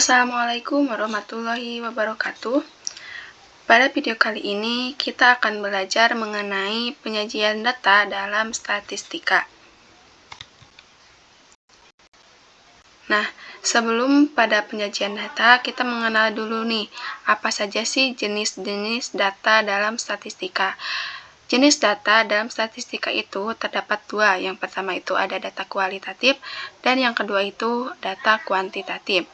Assalamualaikum warahmatullahi wabarakatuh. Pada video kali ini kita akan belajar mengenai penyajian data dalam statistika. Nah, sebelum pada penyajian data, kita mengenal dulu nih, apa saja sih jenis-jenis data dalam statistika. Jenis data dalam statistika itu terdapat dua. Yang pertama itu ada data kualitatif, dan yang kedua itu data kuantitatif.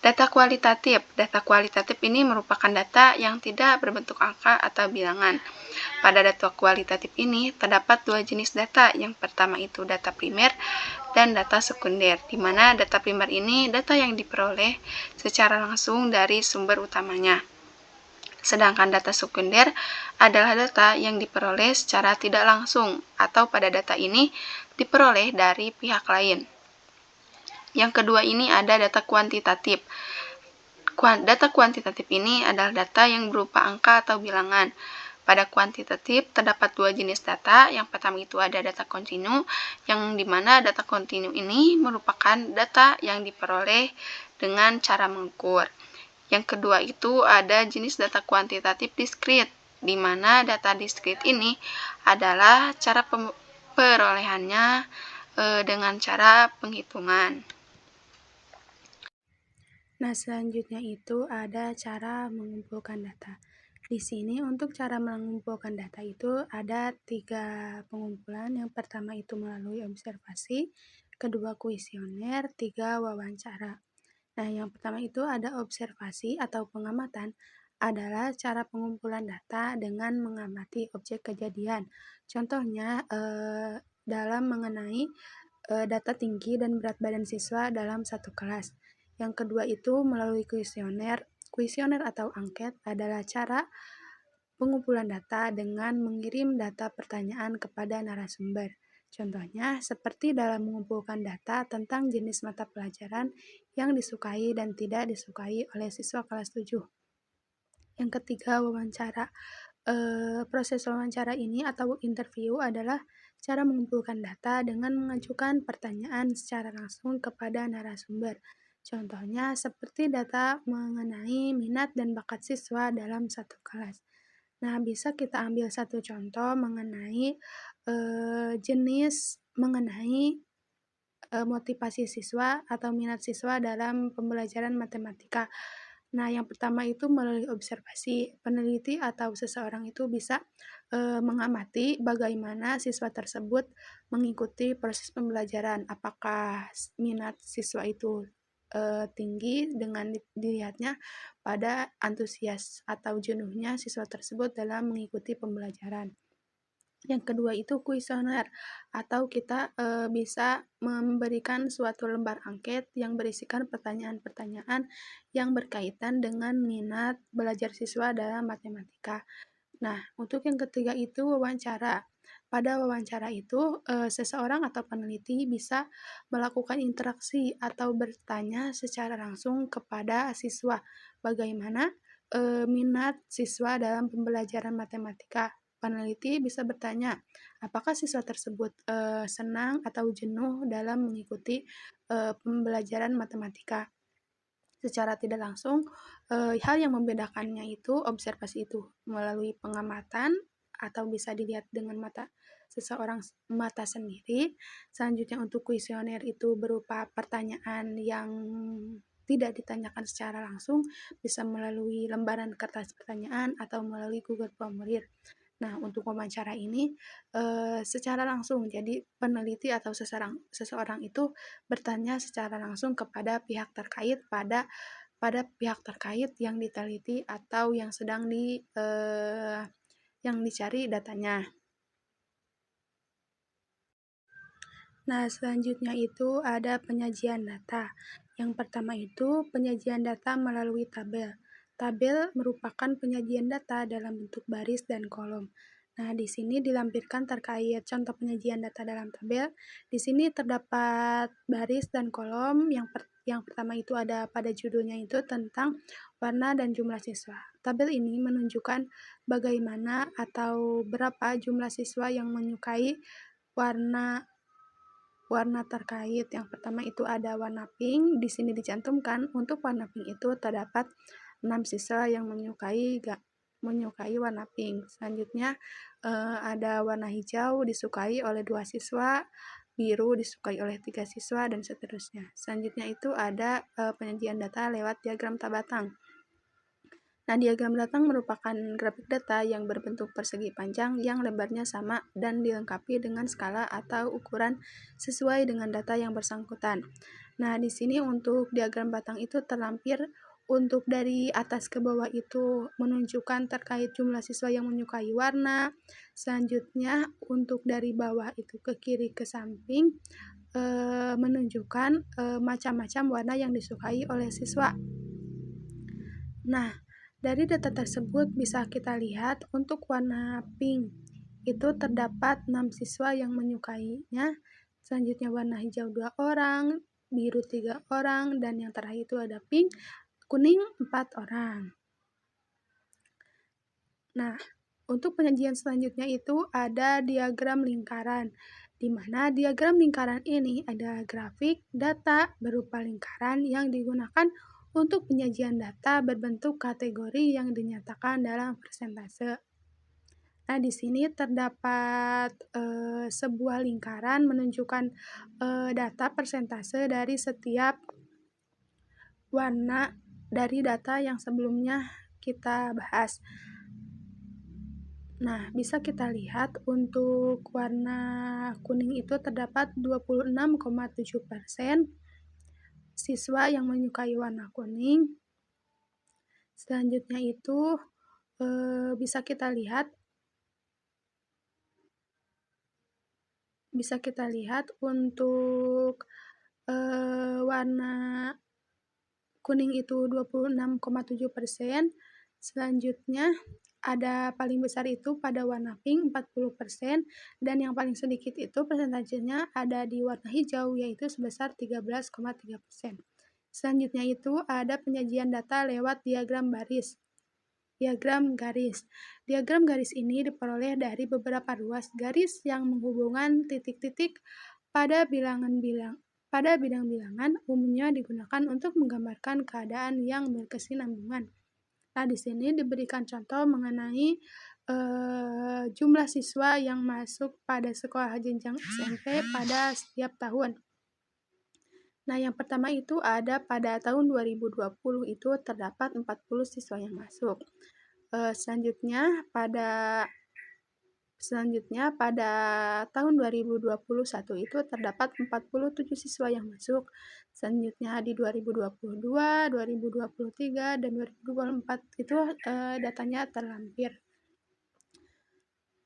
Data kualitatif ini merupakan data yang tidak berbentuk angka atau bilangan. Pada data kualitatif ini terdapat dua jenis data. Yang pertama itu data primer dan data sekunder, di mana data primer ini data yang diperoleh secara langsung dari sumber utamanya. Sedangkan data sekunder adalah data yang diperoleh secara tidak langsung atau pada data ini diperoleh dari pihak lain. Yang kedua ini ada data kuantitatif. Data kuantitatif ini adalah data yang berupa angka atau bilangan. Pada kuantitatif terdapat dua jenis data. Yang pertama itu ada data kontinu, yang dimana data kontinu ini merupakan data yang diperoleh dengan cara mengukur. Yang kedua itu ada jenis data kuantitatif diskrit, di mana data diskrit ini adalah cara perolehannya dengan cara penghitungan. Nah, selanjutnya itu ada cara mengumpulkan data. Di sini untuk cara mengumpulkan data itu ada 3 pengumpulan. Yang pertama itu melalui observasi, kedua kuesioner, 3 wawancara. Nah, yang pertama itu ada observasi atau pengamatan adalah cara pengumpulan data dengan mengamati objek kejadian. Contohnya dalam mengenai data tinggi dan berat badan siswa dalam satu kelas. Yang kedua itu melalui kuesioner. Kuesioner atau angket adalah cara pengumpulan data dengan mengirim data pertanyaan kepada narasumber. Contohnya seperti dalam mengumpulkan data tentang jenis mata pelajaran yang disukai dan tidak disukai oleh siswa kelas 7. Yang ketiga, wawancara. Proses wawancara ini atau interview adalah cara mengumpulkan data dengan mengajukan pertanyaan secara langsung kepada narasumber. Contohnya seperti data mengenai minat dan bakat siswa dalam satu kelas. Nah, bisa kita ambil satu contoh mengenai jenis mengenai motivasi siswa atau minat siswa dalam pembelajaran matematika. Nah, yang pertama itu melalui observasi. Peneliti atau seseorang itu bisa mengamati bagaimana siswa tersebut mengikuti proses pembelajaran. Apakah minat siswa itu tinggi dengan dilihatnya pada antusias atau jenuhnya siswa tersebut dalam mengikuti pembelajaran. Yang kedua itu kuesioner, atau kita bisa memberikan suatu lembar angket yang berisikan pertanyaan-pertanyaan yang berkaitan dengan minat belajar siswa dalam matematika. Nah, untuk yang ketiga itu wawancara. Pada wawancara itu, seseorang atau peneliti bisa melakukan interaksi atau bertanya secara langsung kepada siswa bagaimana minat siswa dalam pembelajaran matematika. Peneliti bisa bertanya, apakah siswa tersebut senang atau jenuh dalam mengikuti pembelajaran matematika. Secara tidak langsung, hal yang membedakannya itu observasi itu melalui pengamatan atau bisa dilihat dengan mata sendiri. Selanjutnya untuk kuesioner itu berupa pertanyaan yang tidak ditanyakan secara langsung, bisa melalui lembaran kertas pertanyaan atau melalui Google Formulir. Nah, untuk wawancara ini secara langsung, jadi peneliti atau seseorang itu bertanya secara langsung kepada pihak terkait pada pihak terkait yang diteliti atau yang sedang yang dicari datanya. Nah, selanjutnya itu ada penyajian data. Yang pertama itu penyajian data melalui tabel. Tabel merupakan penyajian data dalam bentuk baris dan kolom. Nah, di sini dilampirkan terkait contoh penyajian data dalam tabel. Di sini terdapat baris dan kolom. Yang pertama itu ada pada judulnya itu tentang warna dan jumlah siswa. Tabel ini menunjukkan bagaimana atau berapa jumlah siswa yang menyukai warna warna terkait. Yang pertama itu ada warna pink. Di sini dicantumkan untuk warna pink itu terdapat 6 siswa yang menyukai warna pink. Selanjutnya ada warna hijau disukai oleh 2 siswa, biru disukai oleh 3 siswa, dan seterusnya. Selanjutnya itu ada penyajian data lewat diagram tabatang. Nah, diagram datang merupakan grafik data yang berbentuk persegi panjang yang lebarnya sama dan dilengkapi dengan skala atau ukuran sesuai dengan data yang bersangkutan. Nah, di sini untuk diagram batang itu terlampir untuk dari atas ke bawah itu menunjukkan terkait jumlah siswa yang menyukai warna. Selanjutnya untuk dari bawah itu ke kiri ke samping menunjukkan macam-macam warna yang disukai oleh siswa. Nah, dari data tersebut bisa kita lihat untuk warna pink itu terdapat 6 siswa yang menyukainya. Selanjutnya warna hijau 2 orang, biru 3 orang, dan yang terakhir itu ada kuning 4 orang. Nah, untuk penyajian selanjutnya itu ada diagram lingkaran, di mana diagram lingkaran ini ada grafik data berupa lingkaran yang digunakan untuk penyajian data berbentuk kategori yang dinyatakan dalam persentase. Nah, di sini terdapat sebuah lingkaran menunjukkan data persentase dari setiap warna dari data yang sebelumnya kita bahas. Nah, bisa kita lihat untuk warna kuning itu terdapat 26,7% siswa yang menyukai warna kuning. Selanjutnya itu bisa kita lihat untuk warna kuning itu 26,7%. Selanjutnya ada paling besar itu pada warna pink 40%, dan yang paling sedikit itu persentasenya ada di warna hijau yaitu sebesar 13,3%. Selanjutnya itu ada penyajian data lewat diagram garis. Diagram garis ini diperoleh dari beberapa ruas garis yang menghubungkan titik-titik pada bidang-bilangan umumnya digunakan untuk menggambarkan keadaan yang berkesinambungan. Nah, di sini diberikan contoh mengenai jumlah siswa yang masuk pada sekolah jenjang SMP pada setiap tahun. Nah, yang pertama itu ada pada tahun 2020 itu terdapat 40 siswa yang masuk. Selanjutnya pada tahun 2021 itu terdapat 47 siswa yang masuk. Selanjutnya di 2022, 2023, dan 2024 itu datanya terlampir.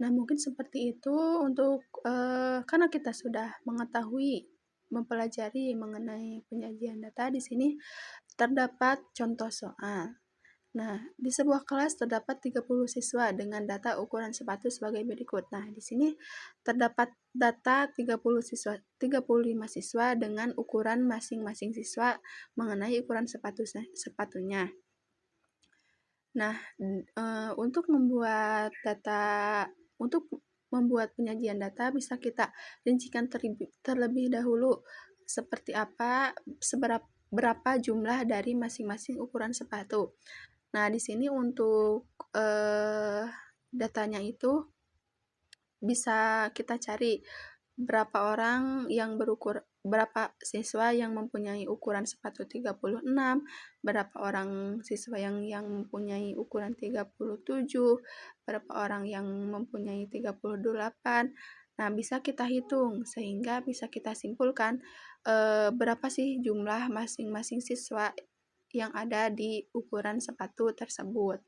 Nah, mungkin seperti itu untuk karena kita sudah mempelajari mengenai penyajian data, di sini terdapat contoh soal. Nah, di sebuah kelas terdapat 30 siswa dengan data ukuran sepatu sebagai berikut. Nah, di sini terdapat data 35 siswa dengan ukuran masing-masing siswa mengenai ukuran sepatunya. Nah, untuk membuat penyajian data bisa kita rincikan terlebih dahulu seperti apa, berapa jumlah dari masing-masing ukuran sepatu. Nah, di sini untuk datanya itu bisa kita cari berapa siswa yang mempunyai ukuran sepatu 36, berapa orang siswa yang mempunyai ukuran 37, berapa orang yang mempunyai 38. Nah, bisa kita hitung sehingga bisa kita simpulkan berapa sih jumlah masing-masing siswa yang ada di ukuran sepatu tersebut.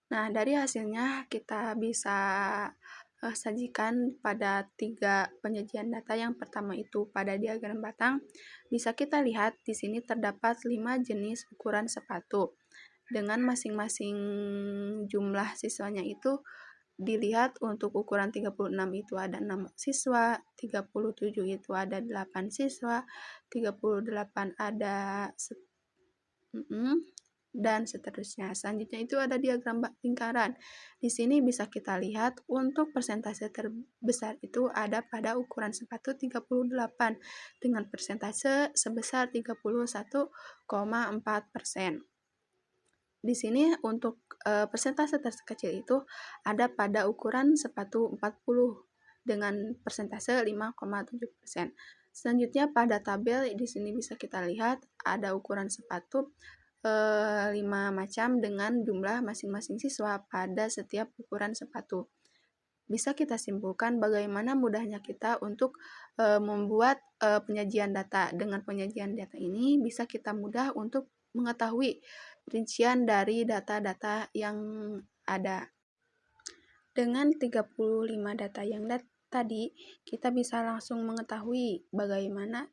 Nah, dari hasilnya kita bisa sajikan pada 3 penyajian data. Yang pertama itu pada diagram batang. Bisa kita lihat di sini terdapat 5 jenis ukuran sepatu. Dengan masing-masing jumlah siswanya itu dilihat untuk ukuran 36 itu ada 6 siswa, 37 itu ada 8 siswa, 38 ada dan seterusnya. Selanjutnya itu ada diagram lingkaran. Di sini bisa kita lihat untuk persentase terbesar itu ada pada ukuran sepatu 38 dengan persentase sebesar 31,4%. Di sini untuk persentase terkecil itu ada pada ukuran sepatu 40 dengan persentase 5,7%. Selanjutnya pada tabel di sini bisa kita lihat ada ukuran sepatu 5 macam dengan jumlah masing-masing siswa pada setiap ukuran sepatu. Bisa kita simpulkan bagaimana mudahnya kita untuk membuat penyajian data. Dengan penyajian data ini bisa kita mudah untuk mengetahui rincian dari data-data yang ada. Dengan 35 data yang tadi, kita bisa langsung mengetahui bagaimana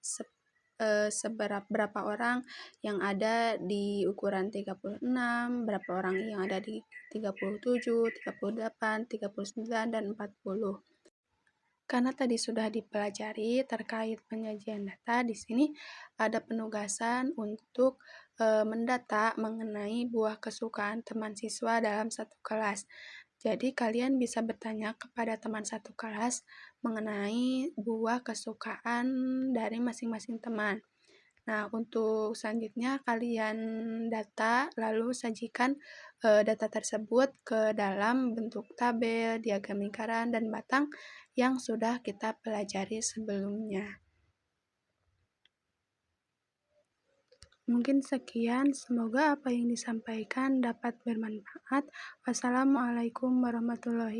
berapa orang yang ada di ukuran 36, berapa orang yang ada di 37, 38, 39, dan 40. Karena tadi sudah dipelajari terkait penyajian data, di sini ada penugasan untuk mendata mengenai buah kesukaan teman siswa dalam satu kelas. Jadi kalian bisa bertanya kepada teman satu kelas mengenai buah kesukaan dari masing-masing teman. Nah, untuk selanjutnya kalian data lalu sajikan data tersebut ke dalam bentuk tabel, diagram lingkaran, dan batang yang sudah kita pelajari sebelumnya. Mungkin sekian, semoga apa yang disampaikan dapat bermanfaat. Wassalamualaikum warahmatullahi wabarakatuh.